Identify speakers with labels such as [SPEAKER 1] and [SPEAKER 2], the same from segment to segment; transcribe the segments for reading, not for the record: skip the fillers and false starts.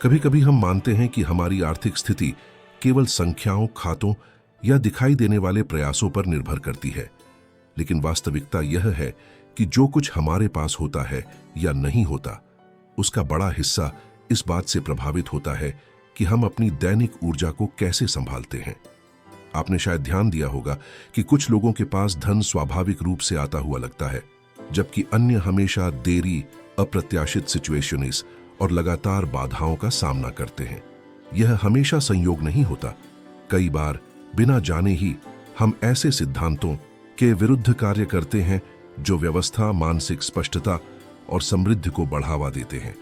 [SPEAKER 1] कभी कभी हम मानते हैं कि हमारी आर्थिक स्थिति केवल संख्याओं, खातों या दिखाई देने वाले प्रयासों पर निर्भर करती है, लेकिन वास्तविकता यह है कि जो कुछ हमारे पास होता है या नहीं होता, उसका बड़ा हिस्सा इस बात से प्रभावित होता है कि हम अपनी दैनिक ऊर्जा को कैसे संभालते हैं। आपने शायद ध्यान दिया होगा कि कुछ लोगों के पास धन स्वाभाविक रूप से आता हुआ लगता है, जबकि अन्य हमेशा देरी, अप्रत्याशित सिचुएशंस और लगातार बाधाओं का सामना करते हैं। यह हमेशा संयोग नहीं होता। कई बार बिना जाने ही हम ऐसे सिद्धांतों के विरुद्ध कार्य करते हैं जो व्यवस्था, मानसिक स्पष्टता और समृद्धि को बढ़ावा देते हैं।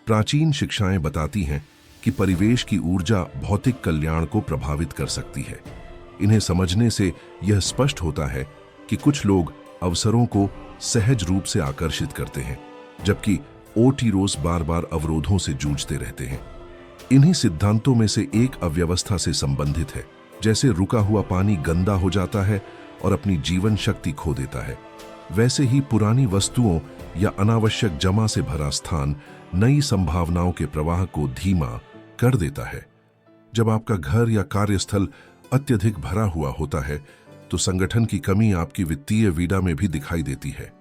[SPEAKER 1] प्राचीन शिक्षाएं बताती हैं कि परिवेश की ऊर्जा भौतिक कल्याण को प्रभावित कर सकती है। इन्हें समझने से यह स्पष्ट होता है कि कुछ लोग अवसरों को सहज रूप से आकर्षित करते हैं, जबकि ओटीरोस बार बार अवरोधों से जूझते रहते हैं। इन्हीं सिद्धांतों में से एक अव्यवस्था से संबंधित है। जैसे रुका हुआ पानी गंदा हो जाता है और अपनी जीवन शक्ति खो देता है, वैसे ही पुरानी वस्तुओं या अनावश्यक जमा से भरा स्थान नई संभावनाओं के प्रवाह को धीमा कर देता है। जब आपका घर या कार्यस्थल अत्यधिक भरा हुआ होता है, तो संगठन की कमी आपकी वित्तीय वीड़ा में भी दिखाई देती है।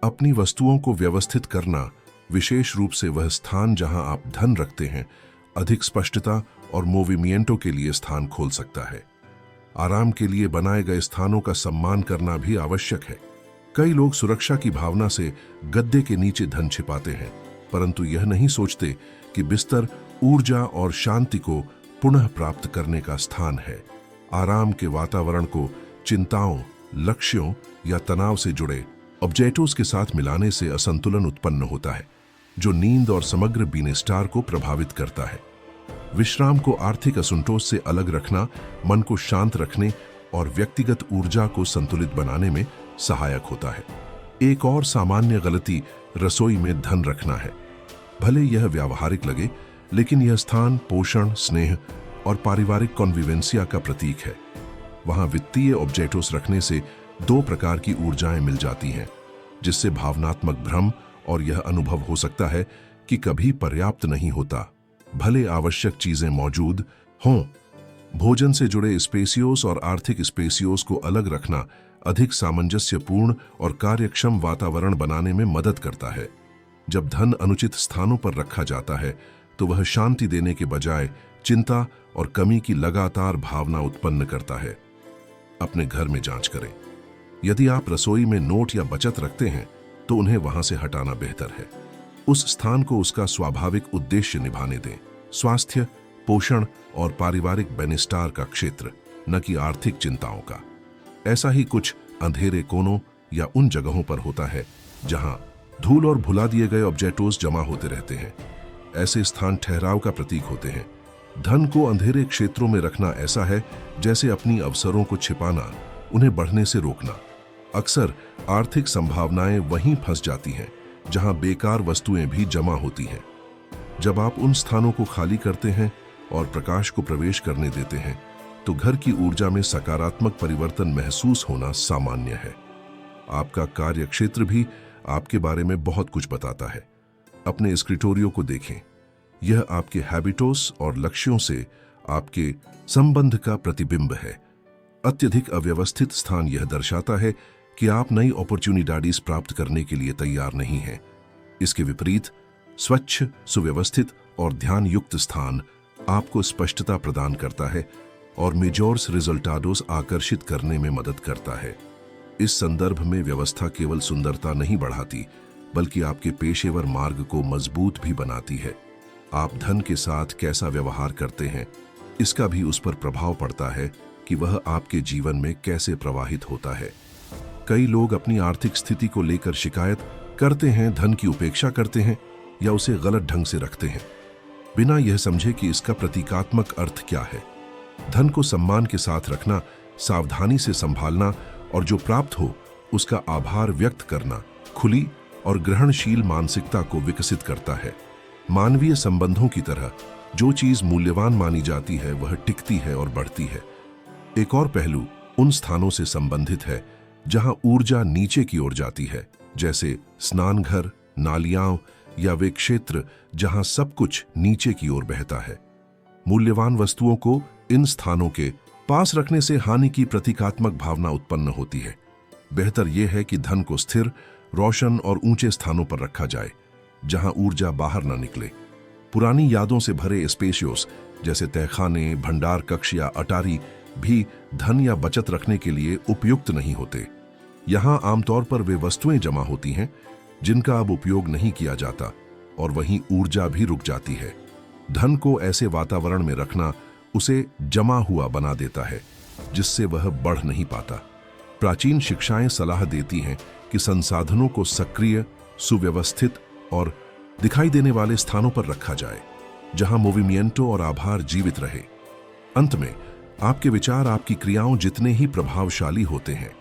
[SPEAKER 1] अपनी वस्तुओं को व्यवस्थित करना, विशेष रूप से वह स्थान जहां आप धन रखते हैं, अधिक स्पष्टता और मोविमिएंटो के लिए स्थान खोल सकता है। आराम के लिए बनाए गए स्थानों का सम्मान करना भी आवश्यक है। कई लोग सुरक्षा की भावना से गद्दे के नीचे धन छिपाते हैं, परंतु यह नहीं सोचते कि बिस्तर ऊर्जा और शांति को पुनः प्राप्त करने का स्थान है। आराम के वातावरण को चिंताओं, लक्ष्यों या तनाव से जुड़े ऑब्जेक्टिव्स के साथ मिलाने से असंतुलन उत्पन्न होता है, जो नींद और समग्र बीनेस्टार को प्रभावित करता है। विश्राम को आर्थिक असंतोष से अलग रखना मन को शांत रखने और व्यक्तिगत ऊर्जा को संतुलित बनाने में सहायक होता है। एक और सामान्य गलती रसोई में धन रखना है। भले यह व्यावहारिक लगे, लेकिन यह स्थान पोषण, स्नेह और पारिवारिक कॉन्विवेंसिया का प्रतीक है। वहां वित्तीय ऑब्जेक्टिव्स रखने से दो प्रकार की ऊर्जाएं मिल जाती हैं, जिससे भावनात्मक भ्रम और यह अनुभव हो सकता है कि कभी पर्याप्त नहीं होता, भले आवश्यक चीजें मौजूद हों। भोजन से जुड़े स्पेसियोस और आर्थिक स्पेसियोस को अलग रखना अधिक सामंजस्यपूर्ण और कार्यक्षम वातावरण बनाने में मदद करता है। जब धन अनुचित स्थानों पर रखा जाता है, तो वह शांति देने के बजाय चिंता और कमी की लगातार भावना उत्पन्न करता है। अपने घर में जांच करें। यदि आप रसोई में नोट या बचत रखते हैं, तो उन्हें वहां से हटाना बेहतर है। उस स्थान को उसका स्वाभाविक उद्देश्य निभाने दें, स्वास्थ्य, पोषण और पारिवारिक बेनिस्टार का क्षेत्र, न कि आर्थिक चिंताओं का। ऐसा ही कुछ अंधेरे कोनों या उन जगहों पर होता है जहां धूल और भुला दिए गए ऑब्जेक्टिव्स जमा होते रहते हैं। ऐसे स्थान ठहराव का प्रतीक होते हैं। धन को अंधेरे क्षेत्रों में रखना ऐसा है जैसे अपनी अवसरों को छिपाना, उन्हें बढ़ने से रोकना। अक्सर आर्थिक संभावनाएं वहीं फंस जाती हैं जहां बेकार वस्तुएं भी जमा होती हैं। जब आप उन स्थानों को खाली करते हैं और प्रकाश को प्रवेश करने देते हैं, तो घर की ऊर्जा में सकारात्मक परिवर्तन महसूस होना सामान्य है। आपका कार्य क्षेत्र भी आपके बारे में बहुत कुछ बताता है। अपने स्क्रिटोरियो को देखें। यह आपके हैबिटोस और लक्ष्यों से आपके संबंध का प्रतिबिंब है। अत्यधिक अव्यवस्थित स्थान यह दर्शाता है कि आप नई अपॉर्चुनिटीज प्राप्त करने के लिए तैयार नहीं हैं। इसके विपरीत स्वच्छ, सुव्यवस्थित और ध्यान युक्त स्थान आपको स्पष्टता प्रदान करता है और मेजॉर्स रिजल्टाडोस आकर्षित करने में मदद करता है। इस संदर्भ में व्यवस्था केवल सुंदरता नहीं बढ़ाती, बल्कि आपके पेशेवर मार्ग को मजबूत भी बनाती है। आप धन के साथ कैसा व्यवहार करते हैं, इसका भी उस पर प्रभाव पड़ता है कि वह आपके जीवन में कैसे प्रवाहित होता है। कई लोग अपनी आर्थिक स्थिति को लेकर शिकायत करते हैं, धन की उपेक्षा करते हैं या उसे गलत ढंग से रखते हैं, बिना यह समझे कि इसका प्रतीकात्मक अर्थ क्या है। धन को सम्मान के साथ रखना, सावधानी से संभालना और जो प्राप्त हो उसका आभार व्यक्त करना खुली और ग्रहणशील मानसिकता को विकसित करता है। मानवीय संबंधों की तरह जो चीज मूल्यवान मानी जाती है वह टिकती है और बढ़ती है। एक और पहलू उन स्थानों से संबंधित है जहां ऊर्जा नीचे की ओर जाती है, जैसे स्नानघर, नालियां या वे क्षेत्र जहां सब कुछ नीचे की ओर बहता है। मूल्यवान वस्तुओं को इन स्थानों के पास रखने से हानि की प्रतीकात्मक भावना उत्पन्न होती है। बेहतर यह है कि धन को स्थिर, रोशन और ऊंचे स्थानों पर रखा जाए, जहां ऊर्जा बाहर न निकले। पुरानी यादों से भरे स्पेशियोस जैसे तहखाने, भंडार कक्ष या अटारी भी धन या बचत रखने के लिए उपयुक्त नहीं होते। यहाँ आमतौर पर वे वस्तुएं जमा होती हैं जिनका अब उपयोग नहीं किया जाता, और वहीं ऊर्जा भी रुक जाती है। धन को ऐसे वातावरण में रखना उसे जमा हुआ बना देता है, जिससे वह बढ़ नहीं पाता। प्राचीन शिक्षाएं सलाह देती हैं कि संसाधनों को सक्रिय, सुव्यवस्थित और दिखाई देने वाले स्थानों पर रखा जाए, जहां मूवमेंटो और आभार जीवित रहे। अंत में आपके विचार आपकी क्रियाओं जितने ही प्रभावशाली होते हैं।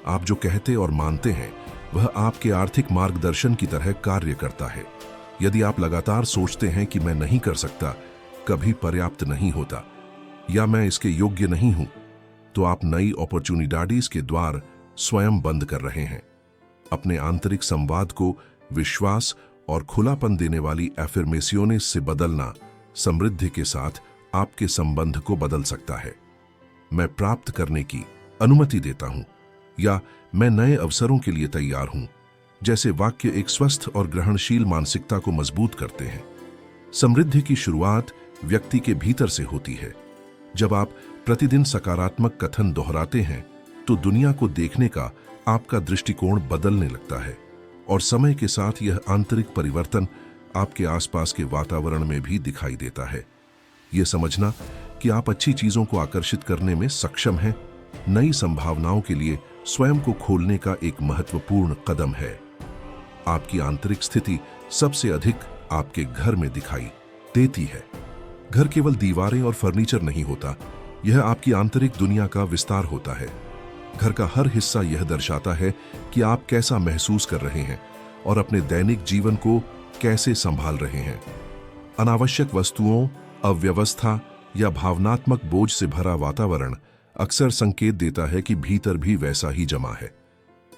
[SPEAKER 1] आप जो कहते और मानते हैं वह आपके आर्थिक मार्गदर्शन की तरह कार्य करता है। यदि आप लगातार सोचते हैं कि मैं नहीं कर सकता, कभी पर्याप्त नहीं होता, या मैं इसके योग्य नहीं हूं, तो आप नई अपॉर्चुनिटीज के द्वार स्वयं बंद कर रहे हैं। अपने आंतरिक संवाद को विश्वास और खुलापन देने वाली एफर्मेशंस से बदलना समृद्धि के साथ आपके संबंध को बदल सकता है। मैं प्राप्त करने की अनुमति देता हूं, या मैं नए अवसरों के लिए तैयार हूं, जैसे वाक्य एक स्वस्थ और ग्रहणशील मानसिकता को मजबूत करते हैं। समृद्धि की शुरुआत व्यक्ति के भीतर से होती है। जब आप प्रतिदिन सकारात्मक कथन दोहराते हैं, तो दुनिया को देखने का आपका दृष्टिकोण बदलने लगता है, और समय के साथ यह आंतरिक परिवर्तन आपके आसपास के वातावरण में भी दिखाई देता है। यह समझना कि आप अच्छी चीजों को आकर्षित करने में सक्षम हैं, नई संभावनाओं के लिए स्वयं को खोलने का एक महत्वपूर्ण कदम है। आपकी आंतरिक स्थिति सबसे अधिक आपके घर में दिखाई देती है। घर केवल दीवारें और फर्नीचर नहीं होता, यह आपकी आंतरिक दुनिया का विस्तार होता है। घर का हर हिस्सा यह दर्शाता है कि आप कैसा महसूस कर रहे हैं और अपने दैनिक जीवन को कैसे संभाल रहे हैं। अनावश्यक वस्तुओं, अव्यवस्था या भावनात्मक बोझ से भरा वातावरण अक्सर संकेत देता है कि भीतर भी वैसा ही जमा है।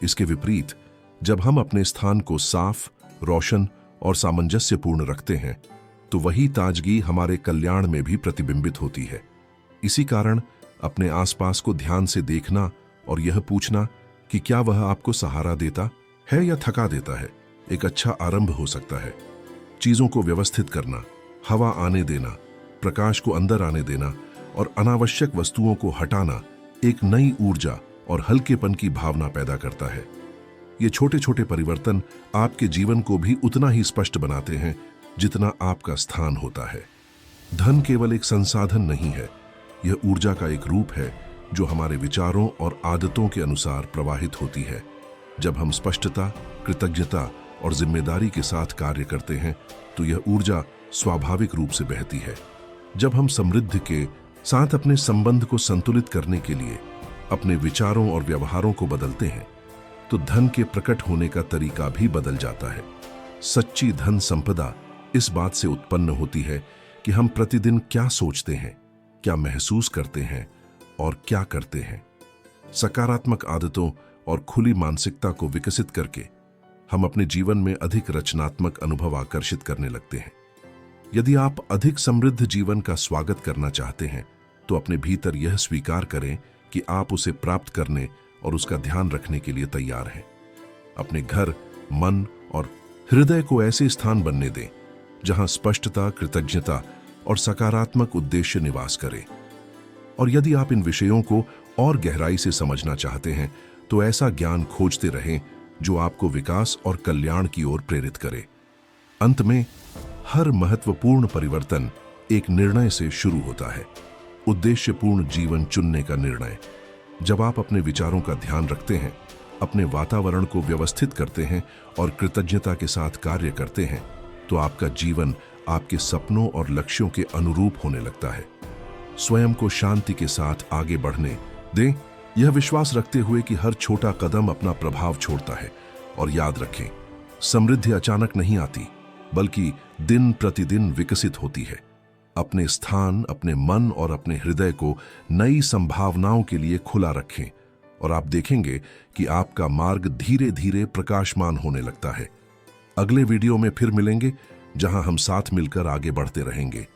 [SPEAKER 1] इसके विपरीत, जब हम अपने स्थान को साफ, रोशन और सामंजस्यपूर्ण रखते हैं, तो वही ताजगी हमारे कल्याण में भी प्रतिबिंबित होती है। इसी कारण अपने आसपास को ध्यान से देखना और यह पूछना कि क्या वह आपको सहारा देता है या थका देता है, एक अच्छा आरंभ हो सकता है। चीजों को व्यवस्थित करना, हवा आने देना, प्रकाश को अंदर आने देना और अनावश्यक वस्तुओं को हटाना एक नई ऊर्जा और हल्केपन की भावना पैदा करता है। ये छोटे छोटे परिवर्तन आपके जीवन को भी उतना ही स्पष्ट बनाते हैं जितना आपका स्थान होता है। धन केवल एक संसाधन नहीं है, यह ऊर्जा का एक रूप है जो हमारे विचारों और आदतों के अनुसार प्रवाहित होती है। जब हम स्पष्टता, कृतज्ञता और जिम्मेदारी के साथ कार्य करते हैं, तो यह ऊर्जा स्वाभाविक रूप से बहती है। जब हम समृद्धि के साथ अपने संबंध को संतुलित करने के लिए अपने विचारों और व्यवहारों को बदलते हैं, तो धन के प्रकट होने का तरीका भी बदल जाता है। सच्ची धन संपदा इस बात से उत्पन्न होती है कि हम प्रतिदिन क्या सोचते हैं, क्या महसूस करते हैं और क्या करते हैं। सकारात्मक आदतों और खुली मानसिकता को विकसित करके हम अपने जीवन में अधिक रचनात्मक अनुभव आकर्षित करने लगते हैं। यदि आप अधिक समृद्ध जीवन का स्वागत करना चाहते हैं, तो अपने भीतर यह स्वीकार करें कि आप उसे प्राप्त करने और उसका ध्यान रखने के लिए तैयार हैं। अपने घर, मन और हृदय को ऐसे स्थान बनने दें जहां स्पष्टता, कृतज्ञता और सकारात्मक उद्देश्य निवास करें। और यदि आप इन विषयों को और गहराई से समझना चाहते हैं, तो ऐसा ज्ञान खोजते रहें जो आपको विकास और कल्याण की ओर प्रेरित करे। अंत में, हर महत्वपूर्ण परिवर्तन एक निर्णय से शुरू होता है, उद्देश्यपूर्ण जीवन चुनने का निर्णय। जब आप अपने विचारों का ध्यान रखते हैं, अपने वातावरण को व्यवस्थित करते हैं और कृतज्ञता के साथ कार्य करते हैं, तो आपका जीवन आपके सपनों और लक्ष्यों के अनुरूप होने लगता है। स्वयं को शांति के साथ आगे बढ़ने दें, यह विश्वास रखते हुए कि हर छोटा कदम अपना प्रभाव छोड़ता है। और याद रखें, समृद्धि अचानक नहीं आती, बल्कि दिन प्रतिदिन विकसित होती है। अपने स्थान, अपने मन और अपने हृदय को नई संभावनाओं के लिए खुला रखें, और आप देखेंगे कि आपका मार्ग धीरे धीरे प्रकाशमान होने लगता है। अगले वीडियो में फिर मिलेंगे, जहां हम साथ मिलकर आगे बढ़ते रहेंगे।